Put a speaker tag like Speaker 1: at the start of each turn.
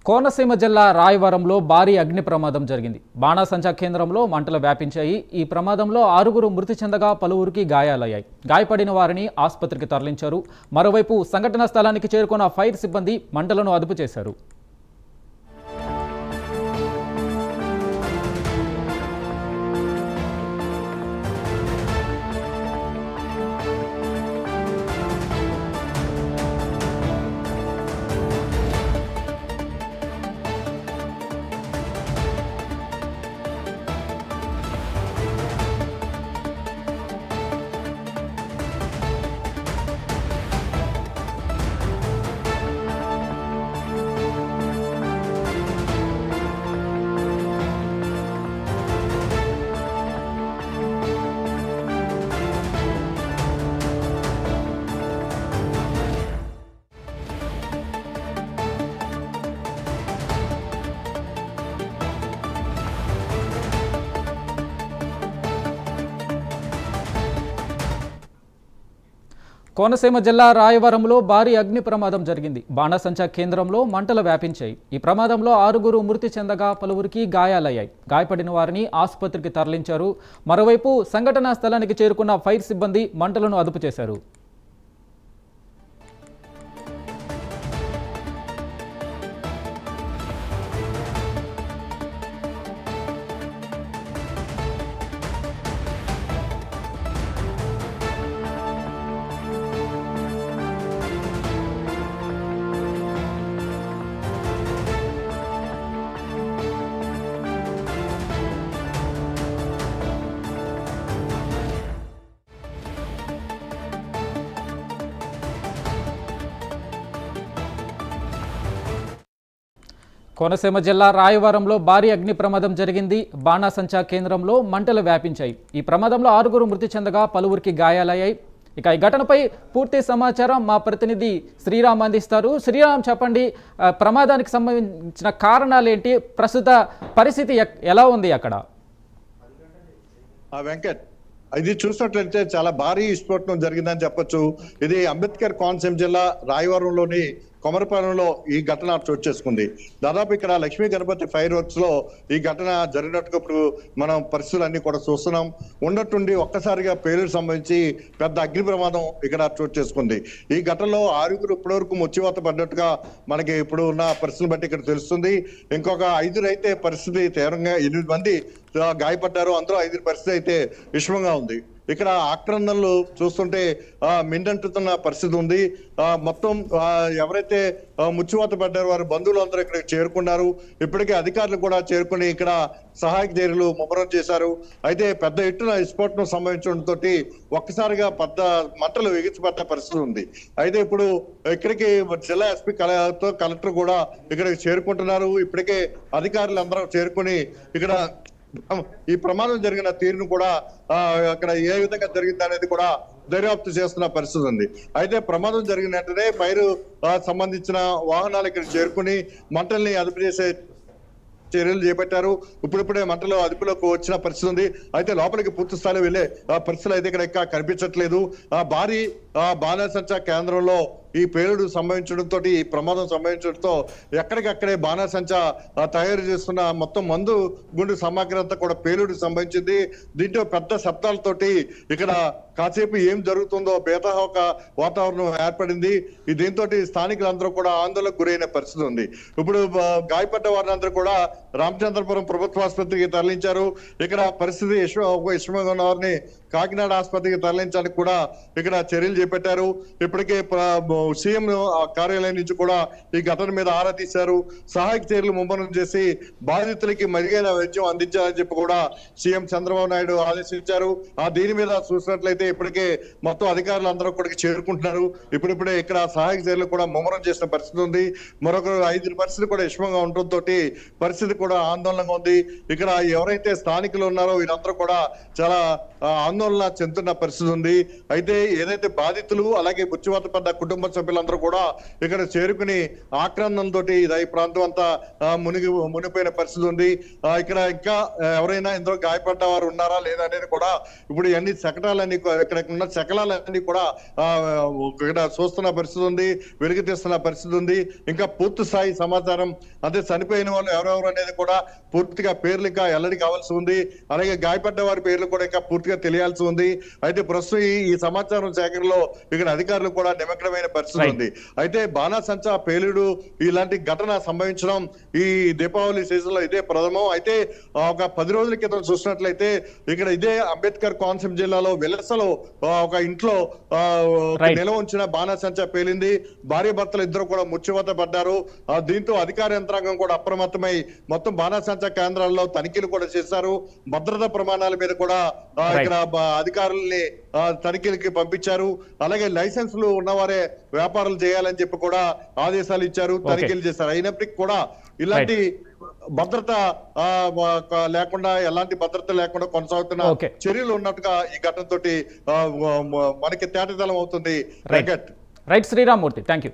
Speaker 1: కోనసీమ జిల్లా రాయవరంలో భారీ అగ్ని ప్రమాదం జరిగింది. బాణాసంచా కేంద్రంలో మంటలు వ్యాపించాయి. ఈ ప్రమాదంలో 6 మృతి చెందగా పలువురికి గాయాలయ్యాయి. గాయపడిన వారిని ఆసుపత్రికి తరలించారు. మరోవైపు సంఘటనా స్థలానికి చేరుకున్న ఫైర్ సిబ్బంది మంటలను అదుపు చేశారు. కోనసీమ జిల్లా రాయవరంలో భారీ అగ్ని ప్రమాదం జరిగింది. బాణాసంచా కేంద్రంలో మంటలు వ్యాపించాయి. ఈ ప్రమాదంలో 6 మృతి చెందగా పలువురికి గాయాలయ్యాయి. గాయపడిన వారిని ఆసుపత్రికి తరలించారు. మరోవైపు సంఘటనా స్థలానికి చేరుకున్న ఫైర్ సిబ్బంది మంటలను అదుపు చేశారు. కోనసీమ జిల్లా రాయవరంలో భారీ అగ్ని ప్రమాదం జరిగింది. బాణాసంచా కేంద్రంలో మంటలు వ్యాపించాయి. ఈ ప్రమాదంలో 6 మృతి చెందగా పలువురికి గాయాలయ్యాయి. ఇక ఈ ఘటనపై పూర్తి సమాచారం మా ప్రతినిధి శ్రీరామ్ అందిస్తారు. శ్రీరామ్, చెప్పండి, ప్రమాదానికి సంబంధించిన కారణాలు ఏంటి, ప్రస్తుత పరిస్థితి ఎలా ఉంది అక్కడ?
Speaker 2: వెంకట్, ఇది చూసినట్లయితే చాలా భారీ విస్ఫోటనం జరిగిందని చెప్పొచ్చు. ఇది అంబేద్కర్ కోనసీమ జిల్లా రాయవరంలోని కొమరపాలెంలో ఈ ఘటన చోటు చేసుకుంది. దాదాపు ఇక్కడ లక్ష్మీ గణపతి ఫైర్ వర్క్స్ లో ఈ ఘటన జరిగినట్టుగా ఇప్పుడు మనం పరిస్థితులన్నీ కూడా చూస్తున్నాం. ఉన్నట్టుండి ఒక్కసారిగా పేలుడు సంబంధించి పెద్ద అగ్ని ప్రమాదం ఇక్కడ చోటు చేసుకుంది. ఈ ఘటనలో 6 ఇప్పటివరకు ముచ్చివాత పడ్డట్టుగా మనకి ఇప్పుడు ఉన్న పరిస్థితిని బట్టి ఇక్కడ తెలుస్తుంది. ఇంకొక 5 అయితే పరిస్థితి తీవ్రంగా, 8 మంది గాయపడ్డారు. అందులో 5 పరిస్థితి అయితే విషమంగా ఉంది. ఇక్కడ ఆక్రందనలు చూస్తుంటే మిండంటుతున్న పరిస్థితి ఉంది. మొత్తం ఎవరైతే ముచ్చివాత పడ్డారో వారి బంధువులు అందరూ ఇక్కడ చేరుకున్నారు. ఇప్పటికే అధికారులు కూడా చేరుకుని ఇక్కడ సహాయక చర్యలు ముమ్మరం చేశారు. అయితే పెద్ద ఎత్తున విస్ఫోటనం సంభవించడంతో ఒక్కసారిగా పెద్ద మంటలు ఎగిసిపడ్డ పరిస్థితి ఉంది. అయితే ఇప్పుడు ఇక్కడికి జిల్లా ఎస్పీ కలెక్టర్ కూడా ఇక్కడికి చేరుకుంటున్నారు. ఇప్పటికే అధికారులు అందరూ చేరుకుని ఇక్కడ ఈ ప్రమాదం జరిగిన తీరును కూడా అక్కడ ఏ విధంగా జరిగింది అనేది కూడా దర్యాప్తు చేస్తున్న పరిస్థితి ఉంది. అయితే ప్రమాదం జరిగిన వెంటనే ఫైర్ సంబంధించిన వాహనాలు ఇక్కడ చేరుకుని మంటల్ని అదుపు చేసే చర్యలు చేపట్టారు. ఇప్పుడిప్పుడే మంటలు అదుపులోకి వచ్చిన పరిస్థితి ఉంది. అయితే లోపలికి పూర్తి స్థాయిలో వెళ్ళే పరిస్థితులు అయితే ఇక్కడ ఇంకా కనిపించట్లేదు. భారీ బాణాసంచా కేంద్రంలో ఈ పేలుడు సంభవించడంతో, ఈ ప్రమాదం సంభవించడంతో ఎక్కడికక్కడే బాణాసంచా తయారు చేస్తున్న మొత్తం మందు గుండు సామాగ్రి అంతా కూడా పేలుడు సంభవించింది. దీంట్లో పెద్ద శబ్దాలతోటి ఇక్కడ కాసేపు ఏం జరుగుతుందో బేతాహోక వాతావరణం ఏర్పడింది. దీంతో స్థానికులందరూ కూడా ఆందోళనకు గురైన పరిస్థితి ఉంది. ఇప్పుడు గాయపడ్డ వారిని కూడా రామచంద్రపురం ప్రభుత్వ ఆసుపత్రికి తరలించారు. ఇక్కడ పరిస్థితి విషమంగా ఉన్న వారిని కాకినాడ ఆసుపత్రికి తరలించడానికి కూడా ఇక్కడ చర్యలు చేపట్టారు. ఇప్పటికే సీఎం కార్యాలయం నుంచి కూడా ఈ ఘటన మీద ఆరా తీశారు. సహాయక చర్యలు ముమ్మరం చేసి బాధితులకి మెరుగైన వైద్యం అందించాలని చెప్పి కూడా సీఎం చంద్రబాబు నాయుడు ఆదేశించారు. దీని మీద చూసినట్లయితే ఇప్పటికే మొత్తం అధికారులు అందరూ కూడా చేరుకుంటున్నారు. ఇప్పుడిప్పుడే ఇక్కడ సహాయక చర్యలు కూడా ముమ్మరం చేసిన పరిస్థితి ఉంది. మరొక 5 పరిస్థితి కూడా విషమంగా ఉండటంతో పరిస్థితి కూడా ఆందోళనగా ఉంది. ఇక్కడ ఎవరైతే స్థానికులు ఉన్నారో వీరందరూ కూడా చాలా ఆందోళన చెందుతున్న పరిస్థితి ఉంది. అయితే ఏదైతే బాధితులు అలాగే మృత్యువాత పడ్డ కుటుంబ సభ్యులందరూ కూడా ఇక్కడ చేరుకుని ఆక్రందంతో ఈ ప్రాంతం అంతా మునిగిపోయిన పరిస్థితి ఉంది. ఇక్కడ ఇంకా ఎవరైనా ఇందులో గాయపడ్డ వారు ఉన్నారా లేదా అనేది కూడా ఇప్పుడు అన్ని శకటాలన్నీ ఇక్కడ ఉన్న శకలాలన్నీ కూడా ఇక్కడ చూస్తున్న పరిస్థితి ఉంది, వెలుగు తీస్తున్న పరిస్థితి ఉంది. ఇంకా పూర్తి స్థాయి సమాచారం అంటే చనిపోయిన వాళ్ళు ఎవరెవరు అనేది కూడా పూర్తిగా పేర్లు ఇంకా వెల్లడి కావాల్సి ఉంది. అలాగే గాయపడ్డ వారి పేర్లు కూడా ఇంకా పూర్తిగా తెలియాల్సి ఉంది. అయితే ప్రస్తుతం ఈ సమాచారం సేకరణలో ఇక్కడ అధికారులు కూడా నిమగ్నమైన పరిస్థితి ఉంది. అయితే బాణాసంచా పేలుడు ఇలాంటి ఘటన సంభవించడం ఈ దీపావళి సీజన్ లో ఇదే ప్రథమం. అయితే ఒక 10 రోజుల క్రితం చూసినట్లయితే ఇక్కడ ఇదే అంబేద్కర్ కోనసీమ జిల్లాలో వెలసలో ఒక ఇంట్లో నిల్వ ఉంచిన బాణాసంచా పేలింది. భార్య భర్తలు ఇద్దరు కూడా మృత్యువాత పడ్డారు. దీంతో అధికార యంత్రాంగం కూడా అప్రమత్తమై మొత్తం బాణాసంచా కేంద్రాల్లో తనిఖీలు కూడా చేశారు. భద్రతా ప్రమాణాల మీద కూడా ఇక్కడ అధికారుల్ని తనిఖీలకి పంపించారు. అలాగే లైసెన్సులు ఉన్నవారే వ్యాపారాలు చేయాలని చెప్పి కూడా ఆదేశాలు ఇచ్చారు, తనిఖీలు చేశారు. అయినప్పటికీ కూడా ఇలాంటి భద్రత లేకుండా ఎలాంటి భద్రత లేకుండా కొనసాగుతున్న చర్యలు ఉన్నట్టుగా ఈ ఘటనతోటి మనకి తేటతెల్లం అవుతుంది.
Speaker 1: Right Srirammurthy, thank you.